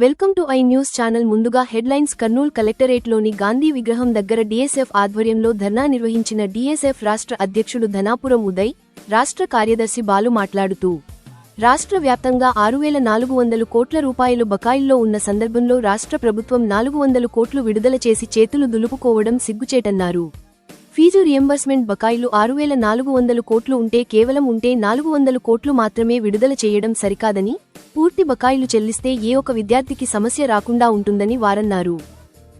Welcome to I news channel. ముందుగా headlines. Kurnool కలెక్టరేట్లోని Gandhi విగ్రహం దగ్గర డీఎస్ఎఫ్ ఆధ్వర్యంలో ధర్నా నిర్వహించిన డీఎస్ఎఫ్ రాష్ట్ర అధ్యక్షుడు ధనాపురం ఉదయ్, రాష్ట్ర కార్యదర్శి బాలు మాట్లాడుతూ, రాష్ట్ర వ్యాప్తంగా 6,400 కోట్ల రూపాయలు బకాయిల్లో ఉన్న సందర్భంలో రాష్ట్ర ప్రభుత్వం 400 కోట్లు విడుదల చేసి చేతులు దులుపుకోవడం సిగ్గుచేటన్నారు. ఫీజు రియంబర్స్మెంట్ బకాయిలు 6,400 కోట్లు ఉంటే కేవలం 400 కోట్లు మాత్రమే విడుదల చేయడం సరికాదని, పూర్తి బకాయిలు చెల్లిస్తే ఏ ఒక్క విద్యార్థికి సమస్య రాకుండా ఉంటుందని వారన్నారు.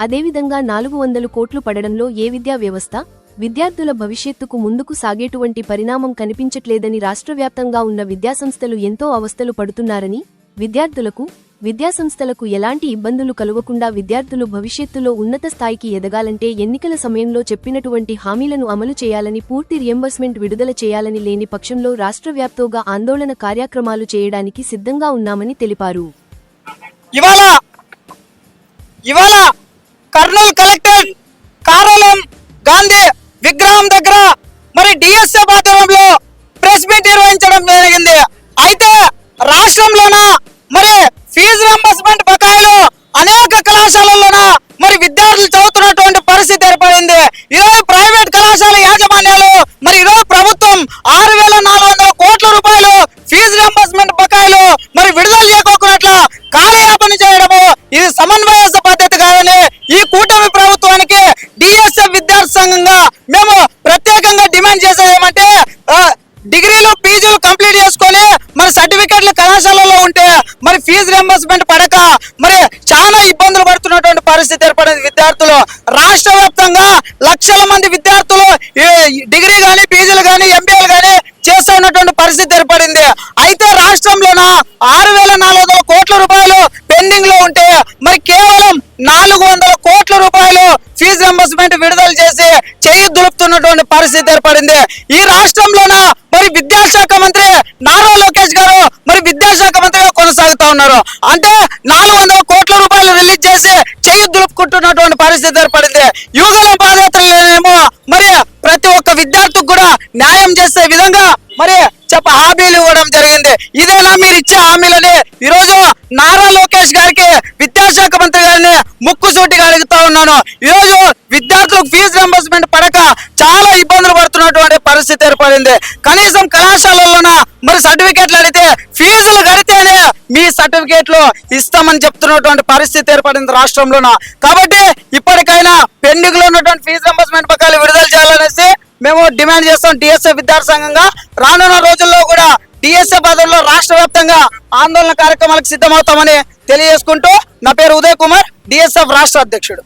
అదేవిధంగా 400 కోట్లు పడడంలో ఏ విద్యా వ్యవస్థ, విద్యార్థుల భవిష్యత్తుకు ముందుకు సాగేటువంటి పరిణామం కనిపించట్లేదని, రాష్ట్రవ్యాప్తంగా ఉన్న విద్యాసంస్థలు ఎంతో అవస్థలు పడుతున్నారని, విద్యాసంస్థలకు ఎలాంటి ఇబ్బందులు కలుగకుండా విద్యార్థులు భవిష్యత్తులో ఉన్నత స్థాయికి ఎదగాలంటే ఎన్నికల సమయంలో చెప్పినటువంటి హామీలను అమలు చేయాలని, పూర్తి రియంబర్స్మెంట్ విడుదల చేయాలని, లేని పక్షంలో రాష్ట్రవ్యాప్తంగా ఆందోళన కార్యక్రమాలు చేయడానికి సిద్ధంగా ఉన్నామని తెలిపారు. ఇవాళ కర్నూలు కలెక్టర్ కార్యాలయం గాంధీ విగ్రహం దగ్గర మరి డిఎస్ఎఫ్ ఆధ్వర్యంలో ప్రెస్ మీట్ నిర్వహించడం జరిగింది. అయితే రాష్ట్రంలోన మరి ఫీజు రింబర్స్మెంట్ బకాయిలు అనేక కళాశాలల్లోన మరి విద్యార్థులు చదువుతున్నటువంటి పరిస్థితి ఏర్పడింది. ఈరోజు ప్రైవేట్ కళాశాల యాజమాన్యాలు మరి ఈరోజు ప్రభుత్వం 6,400 కోట్ల రూపాయలు ఫీజు రింబర్స్మెంట్ బకాయిలు మరి విడుదల చేయకోకున్నట్ల కాలయాపన చేయడము ఇది సమన్వయ పద్ధతి కాదని ఈ కూటమి ప్రభుత్వానికి డిఎస్ఎఫ్ విద్యార్థి సంఘంగా మేము ప్రత్యేకంగా డిమాండ్ చేసేది ఏమంటే, డిగ్రీలు పీజీలు కంప్లీట్ చేసుకొని మరి సర్టిఫికెట్లు కళాశాలలో ఉంటే మరి ఫీజు రింబర్స్మెంట్ పడక మరి చాలా ఇబ్బందులు పడుతున్నటువంటి పరిస్థితి ఏర్పడింది. విద్యార్థులు రాష్ట్ర వ్యాప్తంగా లక్షల మంది విద్యార్థులు డిగ్రీ గానీ పీజీలు గానీ ఎంబీఏలు గానీ చేస్తున్నటువంటి పరిస్థితి ఏర్పడింది. అయితే రాష్ట్రంలోన 6,400 కోట్ల రూపాయలు పెండింగ్ లో ఉంటే మరి కేవలం 400 కోట్ల రూపాయలు ఫీజు రింబర్స్మెంట్ విడుదల చేసి చేయి దులుపుతున్నటువంటి పరిస్థితి ఏర్పడింది. ఈ రాష్ట్రంలోన మరి విద్యాశాఖ మంత్రి నారా లోకేష్ గారు మరి విద్యాశాఖ మంత్రిగా కొనసాగుతా ఉన్నారు. అంటే 400 కోట్ల రూపాయలు రిలీజ్ చేసి చేయి దులుపుకుంటున్నటువంటి పరిస్థితి ఏర్పడింది. యువగలం పాదయాత్రలోనేమో మరి ప్రతి ఒక్క విద్యార్థికి కూడా న్యాయం చేసే విధంగా మరి హామీలు ఇవ్వడం జరిగింది. ఇదేనా మీరు ఇచ్చే హామీలని ఈరోజు నారా లోకేష్ గారికి విద్యాశాఖ మంత్రి గారిని ముక్కుసూటిగా అడుగుతా ఉన్నాను. ఈరోజు విద్యార్థులకు ఫీజు రింబర్స్మెంట్ పడక చాలా ఇబ్బందులు పడుతున్నటువంటి పరిస్థితి ఏర్పడింది. కనీసం కళాశాలలోన మరి సర్టిఫికేట్లు అడిగితే ఫీజులు కడితేనే మీ సర్టిఫికేట్లు ఇస్తామని చెప్తున్నటువంటి పరిస్థితి ఏర్పడింది రాష్ట్రంలోన. కాబట్టి ఇప్పటికైనా పెండింగ్ లో ఉన్నటువంటి ఫీజు రింబర్స్మెంట్ బకాయిలు విడుదల చేయాలనేసి మేము డిమాండ్ చేస్తాం డిఎస్ఎఫ్ విద్యార్థి సంఘంగా. రానున్న రోజుల్లో కూడా డిఎస్ఎఫ్ ఆధ్వర్యంలో రాష్ట్ర వ్యాప్తంగా ఆందోళన కార్యక్రమాలకు సిద్ధమవుతామని తెలియజేసుకుంటూ, నా పేరు ఉదయ్ కుమార్, డిఎస్ఎఫ్ రాష్ట్ర అధ్యక్షుడు.